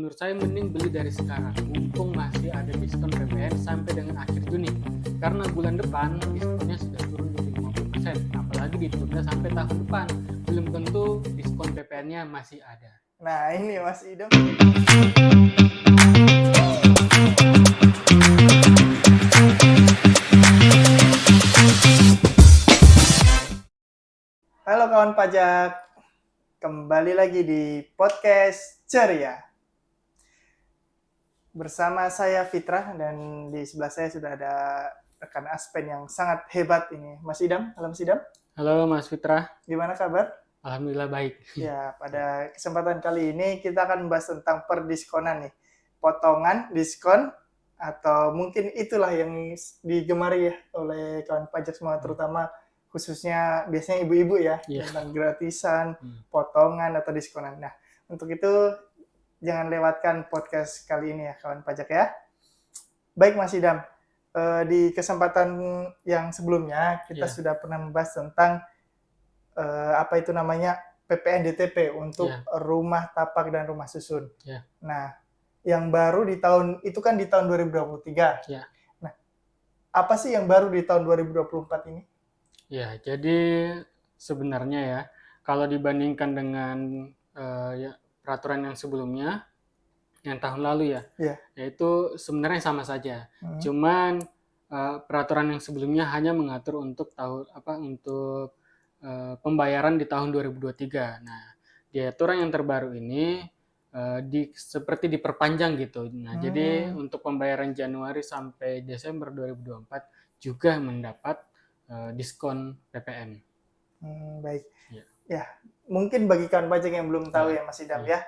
Menurut saya mending beli dari sekarang, mumpung masih ada diskon PPN sampai dengan akhir Juni. Karena bulan depan diskonnya sudah turun jadi 50%, apalagi ditunda sampai tahun depan. Belum tentu diskon PPN-nya masih ada. Nah ini Mas Idam. Halo kawan pajak, kembali lagi di podcast Ceria. Bersama saya Fitrah dan di sebelah saya sudah ada rekan Aspen yang sangat hebat ini, Mas Idam. Halo Mas Idam. Halo Mas Fitrah, Gimana kabar? alhamdulillah baik. Ya, pada kesempatan kali ini kita akan membahas tentang perdiskonan nih. Potongan, diskon, atau mungkin itulah yang digemari ya oleh kawan pajak semua, terutama khususnya biasanya ibu-ibu ya, tentang gratisan, potongan, atau diskonan. Nah, untuk itu jangan lewatkan podcast kali ini ya kawan pajak ya. Baik Mas Idam, di kesempatan yang sebelumnya kita sudah pernah membahas tentang apa itu namanya PPN DTP untuk rumah tapak dan rumah susun. Nah, yang baru di tahun itu kan di tahun 2023. Nah, apa sih yang baru di tahun 2024 ini? Ya, jadi sebenarnya ya, kalau dibandingkan dengan peraturan yang sebelumnya, yang tahun lalu ya, yaitu sebenarnya sama saja. Cuman peraturan yang sebelumnya hanya mengatur untuk untuk pembayaran di tahun 2023. Nah, di aturan yang terbaru ini seperti diperpanjang gitu. Nah, jadi untuk pembayaran Januari sampai Desember 2024 juga mendapat diskon PPN. Baik. Ya, mungkin bagi kawan pajak yang belum tahu ya Mas Idam ya.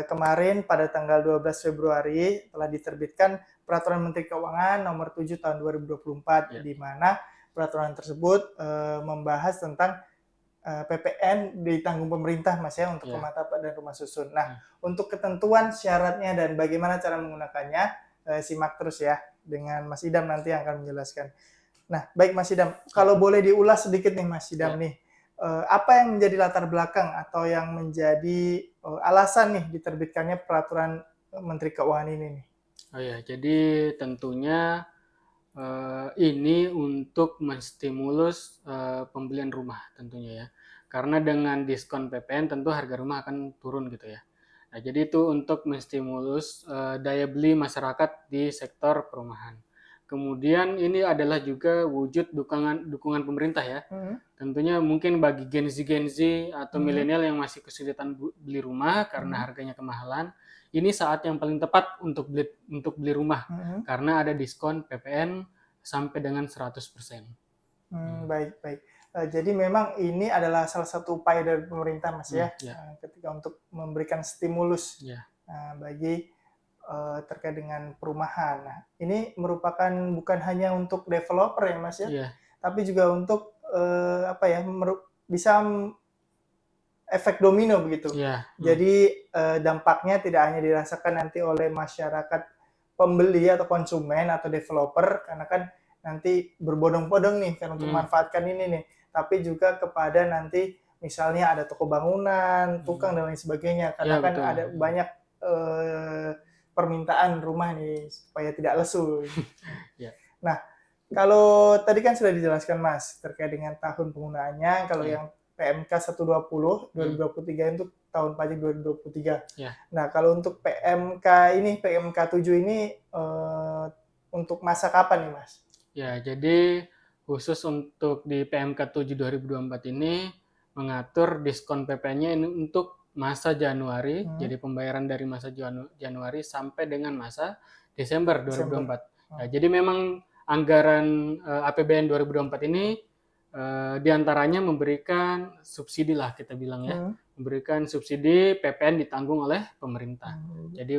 Kemarin pada tanggal 12 Februari telah diterbitkan Peraturan Menteri Keuangan nomor 7 tahun 2024 di mana peraturan tersebut membahas tentang PPN ditanggung pemerintah Mas ya untuk rumah tapak dan rumah susun. Nah, untuk ketentuan syaratnya dan bagaimana cara menggunakannya simak terus ya dengan Mas Idam nanti yang akan menjelaskan. Nah, baik Mas Idam, kalau boleh diulas sedikit nih Mas Idam nih. Apa yang menjadi latar belakang atau yang menjadi alasan nih diterbitkannya peraturan Menteri Keuangan ini nih? Oh ya, jadi tentunya ini untuk menstimulus pembelian rumah tentunya ya. Karena dengan diskon PPN tentu harga rumah akan turun gitu ya. Nah, jadi itu untuk menstimulus daya beli masyarakat di sektor perumahan. Kemudian ini adalah juga wujud dukungan pemerintah ya. Tentunya mungkin bagi Gen Z atau milenial yang masih kesulitan beli rumah karena harganya kemahalan, ini saat yang paling tepat untuk beli rumah karena ada diskon PPN sampai dengan 100%. Baik. Jadi memang ini adalah salah satu upaya dari pemerintah Mas ya, ketika untuk memberikan stimulus bagi terkait dengan perumahan. Nah, ini merupakan bukan hanya untuk developer ya Mas ya, tapi juga untuk bisa efek domino begitu. Jadi dampaknya tidak hanya dirasakan nanti oleh masyarakat pembeli atau konsumen atau developer karena kan nanti berbondong-bondong nih kan untuk memanfaatkan ini nih, tapi juga kepada nanti misalnya ada toko bangunan, tukang dan lain sebagainya karena kan ada banyak permintaan rumah nih supaya tidak lesu. Nah, kalau tadi kan sudah dijelaskan Mas terkait dengan tahun penggunaannya, kalau yang PMK 120 2023 itu tahun pajak 2023. Nah, kalau untuk PMK 7 ini untuk masa kapan nih Mas? Ya, jadi khusus untuk di PMK 7 2024 ini mengatur diskon PPN-nya ini untuk masa Januari, jadi pembayaran dari masa Januari sampai dengan masa Desember 2024. Ya, jadi memang anggaran APBN 2024 ini diantaranya memberikan subsidi lah kita bilang ya, memberikan subsidi PPN ditanggung oleh pemerintah. Jadi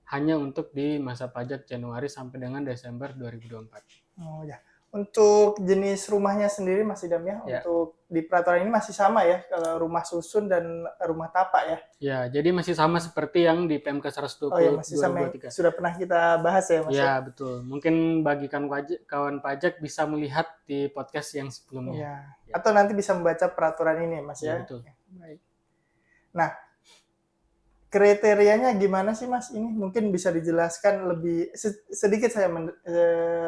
hanya untuk di masa pajak Januari sampai dengan Desember 2024. Oh ya. Untuk jenis rumahnya sendiri Mas Idam ya, untuk di peraturan ini masih sama ya, kalau rumah susun dan rumah tapak ya? Ya, jadi masih sama seperti yang di PMK 120 Oh ya, masih sama yang sudah pernah kita bahas ya Mas? Ya, betul. Mungkin bagi kawan pajak bisa melihat di podcast yang sebelumnya. Ya. Atau nanti bisa membaca peraturan ini Mas ya? Betul. Baik. Nah, kriterianya gimana sih Mas ini? Mungkin bisa dijelaskan lebih sedikit saya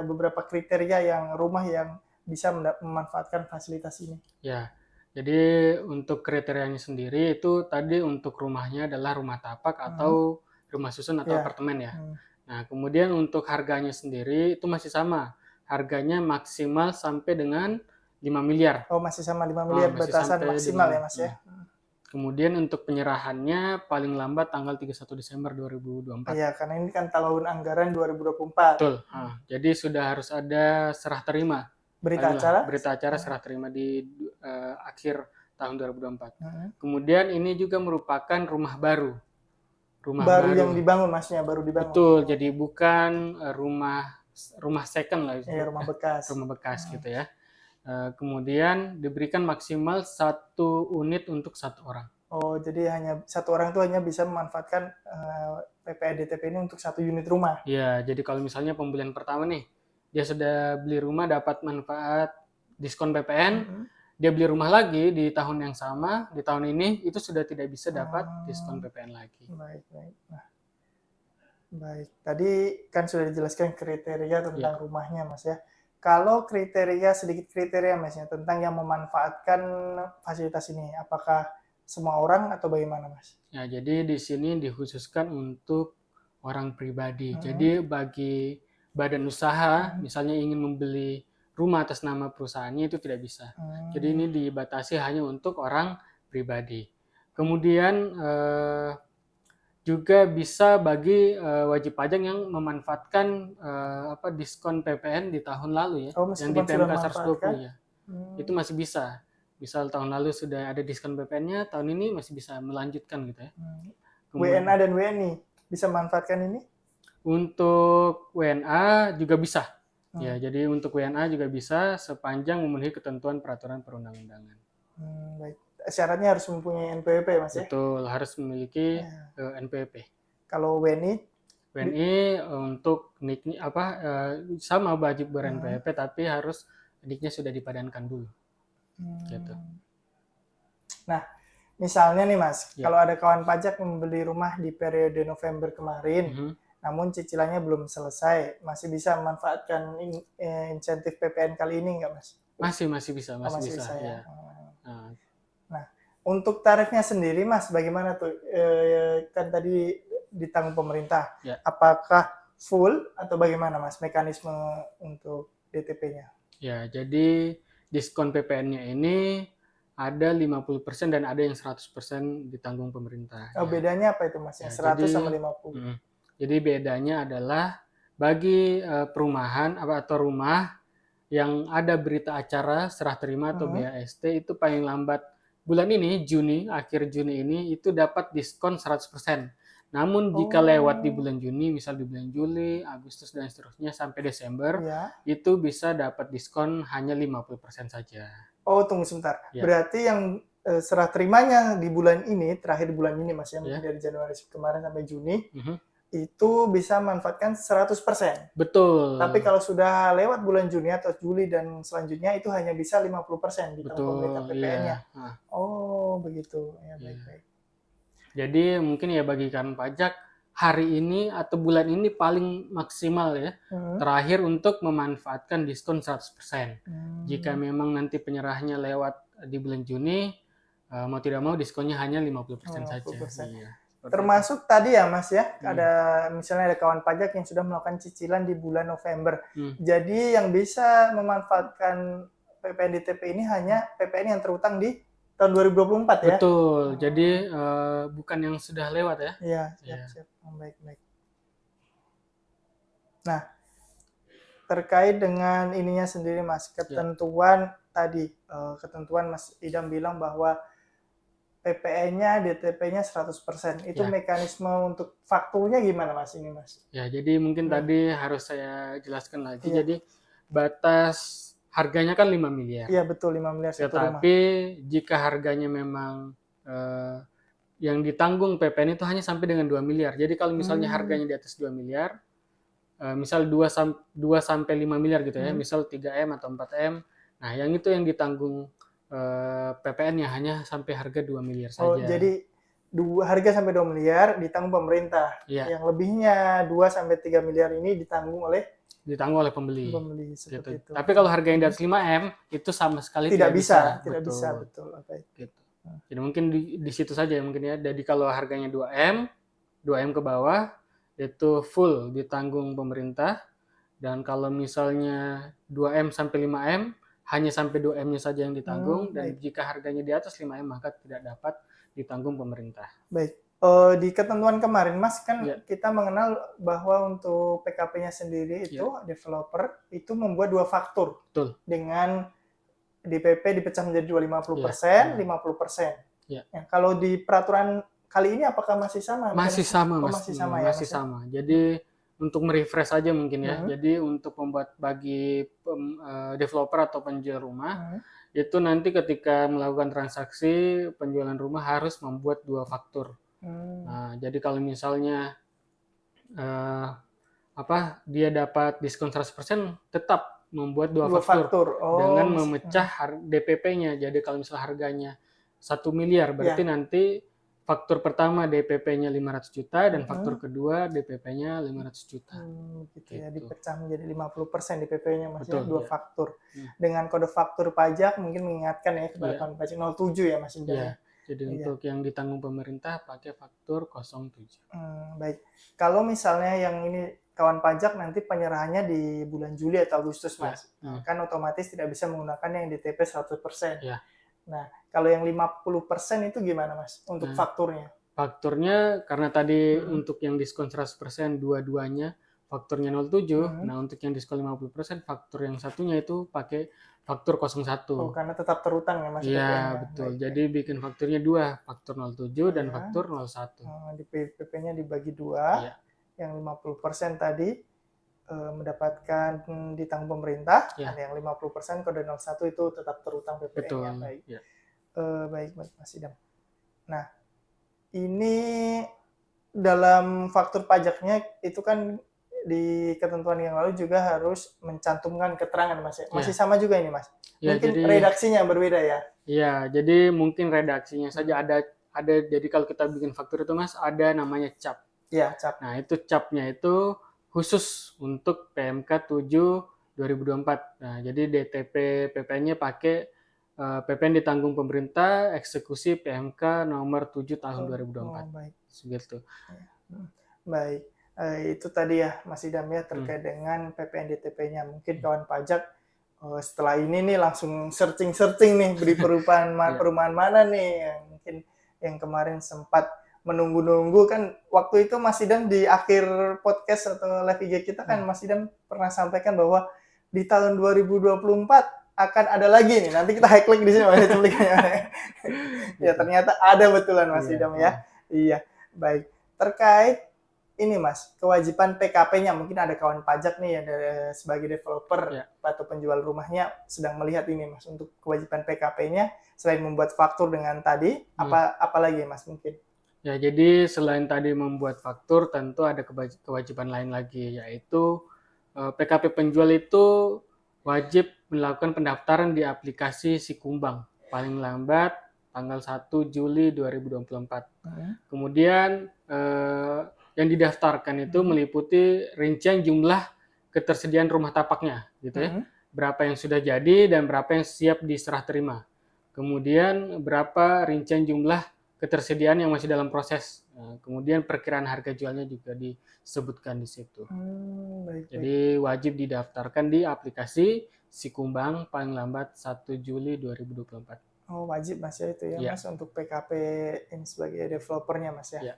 beberapa kriteria yang rumah yang bisa memanfaatkan fasilitas ini. Ya, jadi untuk kriterianya sendiri itu tadi untuk rumahnya adalah rumah tapak atau rumah susun atau Ya. apartemen ya. Nah, kemudian untuk harganya sendiri itu masih sama. Harganya maksimal sampai dengan 5 miliar. Oh, masih sama 5 miliar Masih batasan sampai maksimal dengan ya Mas ya? Kemudian untuk penyerahannya paling lambat tanggal 31 Desember 2024. Iya, karena ini kan tahun anggaran 2024. Betul. Jadi sudah harus ada serah terima. Berita acara? Berita acara serah terima di akhir tahun 2024. Kemudian ini juga merupakan rumah baru. Baru yang dibangun Masnya, baru dibangun. Betul, jadi bukan rumah second lah. Iya, rumah bekas. Rumah bekas gitu ya. Kemudian diberikan maksimal 1 unit untuk 1 orang. Oh, jadi hanya 1 orang itu hanya bisa memanfaatkan PPN DTP ini untuk 1 unit rumah. Iya, jadi kalau misalnya pembelian pertama nih, dia sudah beli rumah dapat manfaat diskon PPN, dia beli rumah lagi di tahun yang sama, di tahun ini itu sudah tidak bisa dapat diskon PPN lagi. Baik. Nah, baik. Tadi kan sudah dijelaskan kriteria tentang rumahnya Mas ya. Kalau sedikit kriteria Mas ya, tentang yang memanfaatkan fasilitas ini, apakah semua orang atau bagaimana Mas? Ya, jadi di sini dikhususkan untuk orang pribadi. Jadi bagi badan usaha, misalnya ingin membeli rumah atas nama perusahaannya itu tidak bisa. Jadi ini dibatasi hanya untuk orang pribadi. Kemudian juga bisa bagi wajib pajak yang memanfaatkan diskon PPN di tahun lalu ya, yang di PMK 120 ya. Itu masih bisa. Misal tahun lalu sudah ada diskon PPN-nya, tahun ini masih bisa melanjutkan gitu ya. WNA dan WNI bisa memanfaatkan ini? Untuk WNA juga bisa. Ya, jadi untuk WNA juga bisa sepanjang memenuhi ketentuan peraturan perundang-undangan. Baik. Syaratnya harus mempunyai NPWP Mas ya? Betul, harus memiliki NPWP. Kalau WNI? WNI untuk NIK sama wajib ber-NPWP tapi harus NIK-nya sudah dipadankan dulu. Gitu. Nah, misalnya nih Mas, kalau ada kawan pajak membeli rumah di periode November kemarin, namun cicilannya belum selesai, masih bisa memanfaatkan insentif PPN kali ini nggak Mas? Masih bisa. Ya. Nah, untuk tarifnya sendiri Mas, bagaimana tuh? Kan tadi ditanggung pemerintah. Apakah full atau bagaimana Mas mekanisme untuk DTP-nya? Ya, jadi diskon PPN-nya ini ada 50% dan ada yang 100% ditanggung pemerintah. Oh, bedanya apa itu Mas? Yang 100 sama 50? Jadi bedanya adalah bagi perumahan atau rumah yang ada berita acara serah terima atau BAST itu paling lambat bulan ini, akhir Juni ini itu dapat diskon 100%. Namun jika lewat di bulan Juni, misal di bulan Juli, Agustus dan seterusnya sampai Desember, itu bisa dapat diskon hanya 50% saja. Oh, tunggu sebentar. Berarti yang serah terimanya di bulan ini, terakhir bulan ini Mas, yang dari Januari kemarin sampai Juni, itu bisa memanfaatkan 100%. Betul. Tapi kalau sudah lewat bulan Juni atau Juli dan selanjutnya itu hanya bisa 50% ditanggung pemerintah PPN-nya. Oh, begitu. Ya, baik. Jadi mungkin ya bagi kawan pajak hari ini atau bulan ini paling maksimal ya, terakhir untuk memanfaatkan diskon 100%. Jika memang nanti penyerahannya lewat di bulan Juni, mau tidak mau diskonnya hanya 50% saja. Iya. Termasuk tadi ya Mas ya, misalnya ada kawan pajak yang sudah melakukan cicilan di bulan November. Jadi yang bisa memanfaatkan PPN DTP ini hanya PPN yang terutang di tahun 2024 ya? Betul, jadi bukan yang sudah lewat ya? Iya, siap. Baik. Nah, terkait dengan ininya sendiri Mas, ketentuan tadi, ketentuan Mas Idam bilang bahwa PPN-nya, DTP-nya 100%. Itu mekanisme untuk fakturnya gimana Mas ini Mas? Ya, jadi mungkin tadi harus saya jelaskan lagi. Jadi batas harganya kan 5 miliar. Iya betul, 5 miliar satu rumah. Tetapi jika harganya memang yang ditanggung PPN itu hanya sampai dengan 2 miliar. Jadi kalau misalnya harganya di atas 2 miliar, misal 2 sampai 5 miliar gitu ya, misal 3M atau 4M, nah yang itu yang ditanggung PPN-nya hanya sampai harga 2 miliar saja. Oh, jadi harga sampai 2 miliar ditanggung pemerintah. Iya, Yang lebihnya 2 sampai 3 miliar ini ditanggung oleh ditanggung oleh pembeli. pembeli seperti Gitu. itu. Tapi kalau harga yang di atas 5M itu sama sekali Tidak tidak bisa, bisa. tidak Betul. bisa, betul. Baik. Gitu. Jadi mungkin di situ saja mungkin ya. Jadi kalau harganya 2M ke bawah itu full ditanggung pemerintah, dan kalau misalnya 2M sampai 5M hanya sampai 2M-nya saja yang ditanggung, dan Baik. jika harganya di atas 5M maka tidak dapat ditanggung pemerintah. Baik. Di ketentuan kemarin Mas kan Ya. kita mengenal bahwa untuk PKP-nya sendiri itu developer itu membuat 2 faktur. Betul. Dengan DPP dipecah menjadi 50%, 50%. Ya. Ya, kalau di peraturan kali ini apakah masih sama? Masih sama, Oh, Mas. masih sama ya, Masih Mas, ya? sama. Jadi untuk merefresh aja mungkin ya. Jadi untuk membuat bagi developer atau penjual rumah itu nanti ketika melakukan transaksi penjualan rumah harus membuat 2 faktur. Nah, jadi kalau misalnya dia dapat diskon 100% tetap membuat 2 faktur. Dengan memecah DPP-nya. Jadi kalau misalnya harganya 1 miliar berarti nanti faktur pertama DPP-nya 500 juta dan faktur kedua DPP-nya 500 juta. Gitu ya, dipecah menjadi 50% DPP-nya Mas. Betul, 2 faktur. Dengan kode faktur pajak mungkin mengingatkan ya kepada kawan pajak 07 ya Mas Indra. Iya. Jadi untuk yang ditanggung pemerintah pakai faktur 07. Baik. Kalau misalnya yang ini kawan pajak nanti penyerahannya di bulan Juli atau Agustus Mas. Kan otomatis tidak bisa menggunakan yang DTP 100%. Ya. Nah, kalau yang 50% itu gimana Mas untuk fakturnya? Fakturnya karena tadi untuk yang diskon 100% dua-duanya fakturnya 07. Nah, untuk yang diskon 50% faktur yang satunya itu pakai faktur 01. Oh, karena tetap terutang ya Mas? Iya, betul. Baik. Jadi bikin fakturnya 2, faktur 07 dan faktur 01. Di PP-nya dibagi 2, yang 50% tadi mendapatkan ditanggung pemerintah, ada yang 50% kode 01 itu tetap terutang PPN-nya. Baik. Baik Mas Idam. Nah, ini dalam faktur pajaknya itu kan di ketentuan yang lalu juga harus mencantumkan keterangan Mas. Masih sama juga ini Mas? Mungkin redaksinya berbeda ya? Iya, jadi mungkin redaksinya saja ada. Jadi kalau kita bikin faktur itu Mas ada namanya cap. Iya, cap. Nah, itu capnya itu khusus untuk PMK 7 2024. Nah, jadi DTP PPN-nya pakai PPN ditanggung pemerintah eksekusi PMK nomor 7 tahun 2024. Baik. Segitu. Baik. Itu tadi ya Mas Idam ya terkait dengan PPN DTP-nya. Mungkin kawan pajak setelah ini nih langsung searching nih beri perumahan mana nih yang mungkin yang kemarin sempat menunggu-nunggu kan waktu itu Mas Idam di akhir podcast atau live IG kita kan Mas Idam pernah sampaikan bahwa di tahun 2024 akan ada lagi nih. Nanti kita klik di sini Mas cuplikannya. Ya ternyata ada betulan Mas Idam ya. Iya, baik. Terkait ini Mas, kewajiban PKP-nya mungkin ada kawan pajak nih ya sebagai developer atau penjual rumahnya sedang melihat ini Mas untuk kewajiban PKP-nya selain membuat faktur dengan tadi apa lagi Mas mungkin? Ya, jadi selain tadi membuat faktur tentu ada kewajiban lain lagi yaitu PKP penjual itu wajib melakukan pendaftaran di aplikasi Sikumbang paling lambat tanggal 1 Juli 2024. Kemudian yang didaftarkan itu meliputi rincian jumlah ketersediaan rumah tapaknya, gitu ya. Berapa yang sudah jadi dan berapa yang siap diserah terima. Kemudian berapa rincian jumlah ketersediaan yang masih dalam proses. Kemudian perkiraan harga jualnya juga disebutkan di situ. Jadi wajib didaftarkan di aplikasi Sikumbang paling lambat 1 Juli 2024. Oh, wajib Mas ya itu ya Mas untuk PKP ini sebagai developernya Mas ya.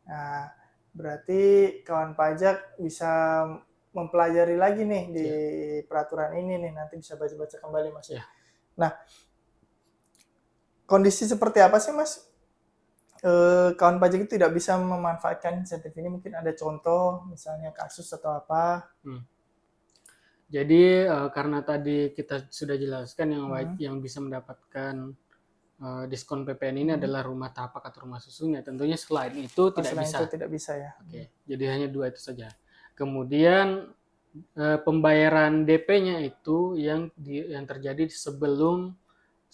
Nah, berarti kawan pajak bisa mempelajari lagi nih di peraturan ini nih, nanti bisa baca-baca kembali Mas. Nah, kondisi seperti apa sih Mas? Kawan pajak itu tidak bisa memanfaatkan insentif ini, mungkin ada contoh misalnya kasus atau apa? Jadi karena tadi kita sudah jelaskan yang bisa mendapatkan diskon PPN ini adalah rumah tapak atau rumah susunnya. Tentunya selain itu tidak bisa. Itu tidak bisa ya. Oke, jadi hanya 2 itu saja. Kemudian pembayaran DP-nya itu yang terjadi sebelum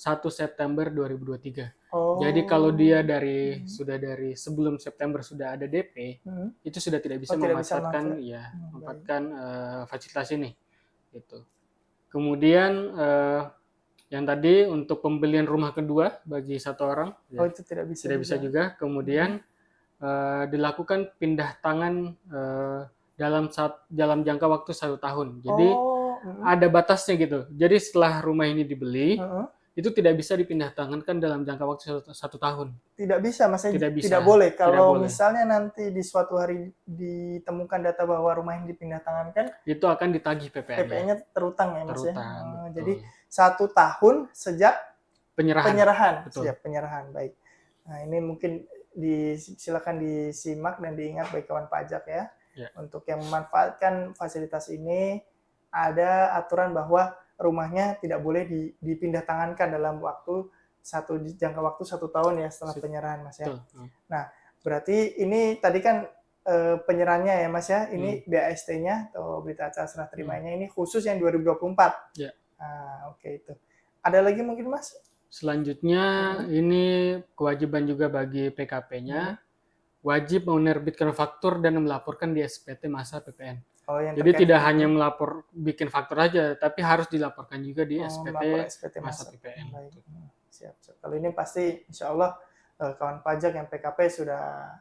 1 September 2023. Jadi kalau dia Oh. sudah dari sebelum September sudah ada DP, itu sudah tidak bisa tidak bisa memanfaatkan baik. fasilitas ini gitu. Kemudian yang tadi untuk pembelian rumah kedua bagi satu orang Oh, itu tidak bisa tidak bisa juga. Kemudian dilakukan pindah tangan dalam jangka waktu 1 tahun. Jadi Oh, ada batasnya gitu. Jadi setelah rumah ini dibeli, heeh. itu tidak bisa dipindah tangankan dalam jangka waktu 1 tahun. Tidak bisa, maksudnya Tidak bisa, tidak boleh. tidak Kalau boleh. misalnya nanti di suatu hari ditemukan data bahwa rumah yang dipindah tangankan, Itu akan ditagih PPN-nya. PPN-nya terutang ya, Mas ya. Terutang, betul. Jadi 1 tahun sejak Penyerahan. Betul. sejak penyerahan. Baik. Nah, ini mungkin silakan disimak dan diingat bagi kawan pajak ya. Ya. Untuk yang memanfaatkan fasilitas ini, ada aturan bahwa rumahnya tidak boleh dipindah tangankan dalam jangka waktu 1 tahun ya setelah penyerahan, Mas ya. Betul. Nah, berarti ini tadi kan penyerahannya ya, Mas ya. Ini BAST-nya atau berita acara serah terimanya ini khusus yang 2024. Ya. Oke, itu. Ada lagi mungkin, Mas? Selanjutnya ini kewajiban juga bagi PKP-nya, wajib menerbitkan faktur dan melaporkan di SPT masa PPN. Jadi tidak hanya bikin faktur aja, tapi harus dilaporkan juga di SPT masa PPN. Baik. Siap. Kalau ini pasti insya Allah kawan pajak yang PKP sudah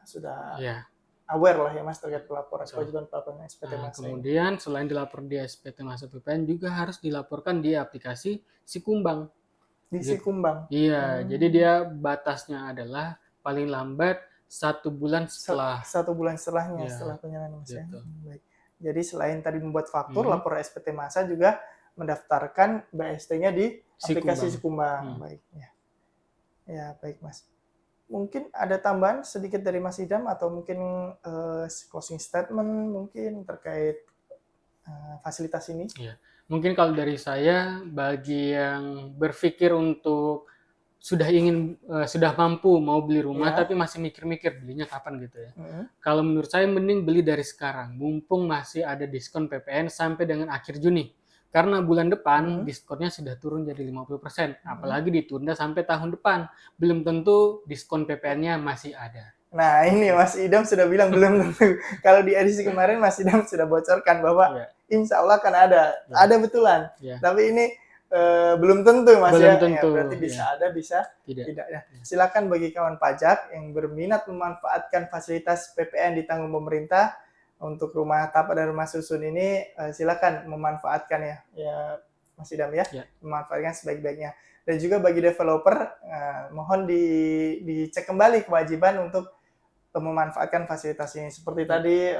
aware lah ya, Mas, terkait kewajiban pelaporan SPT masa. Kemudian selain dilapor di SPT masa PPN juga harus dilaporkan di aplikasi Sikumbang. Di Sikumbang. Iya, jadi dia batasnya adalah paling lambat 1 bulan setelah. 1 bulan setelahnya, setelah penyerahan, Mas ya. Baik. Jadi selain tadi membuat faktur, lapor SPT masa juga mendaftarkan BST-nya di aplikasi Sikumbang. Baik. Ya, baik, Mas. Mungkin ada tambahan sedikit dari Mas Idam atau mungkin closing statement mungkin terkait fasilitas ini? Iya. Mungkin kalau dari saya, bagi yang berpikir untuk sudah mampu mau beli rumah tapi masih mikir-mikir belinya kapan gitu ya. Kalau menurut saya mending beli dari sekarang, mumpung masih ada diskon PPN sampai dengan akhir Juni. Karena bulan depan diskonnya sudah turun jadi 50%, apalagi ditunda sampai tahun depan. Belum tentu diskon PPN-nya masih ada. Nah, ini Mas Idam sudah bilang belum tentu. Kalau di edisi kemarin Mas Idam sudah bocorkan bahwa insya Allah kan ada betulan. Tapi ini belum tentu, Mas ya. Berarti bisa ada, bisa tidak ya. Silakan bagi kawan pajak yang berminat memanfaatkan fasilitas PPN ditanggung pemerintah untuk rumah tapak dan rumah susun ini, silakan memanfaatkan ya Mas Idam ya. Memanfaatkan sebaik-baiknya. Dan juga bagi developer, mohon dicek kembali kewajiban untuk memanfaatkan fasilitas ini. Seperti tadi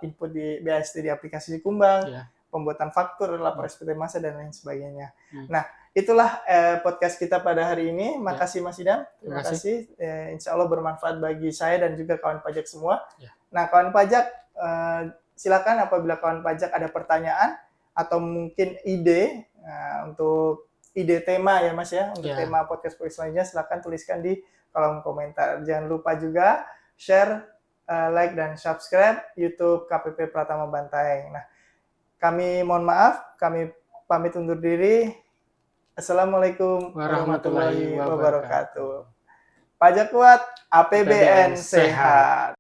input di BAST di aplikasi Sikumbang, pembuatan faktur, lapor SPT masa, dan lain sebagainya. Nah, itulah podcast kita pada hari ini. Makasih Mas Idam. Terima kasih. Insya Allah bermanfaat bagi saya dan juga kawan pajak semua. Nah, kawan pajak, silakan apabila kawan pajak ada pertanyaan atau mungkin ide untuk ide tema ya Mas ya, untuk tema podcast selanjutnya, silakan tuliskan di kolom komentar. Jangan lupa juga share, like, dan subscribe YouTube KPP Pratama Bantaeng. Nah, kami mohon maaf, kami pamit undur diri. Assalamualaikum warahmatullahi wabarakatuh. Pajak kuat, APBN sehat.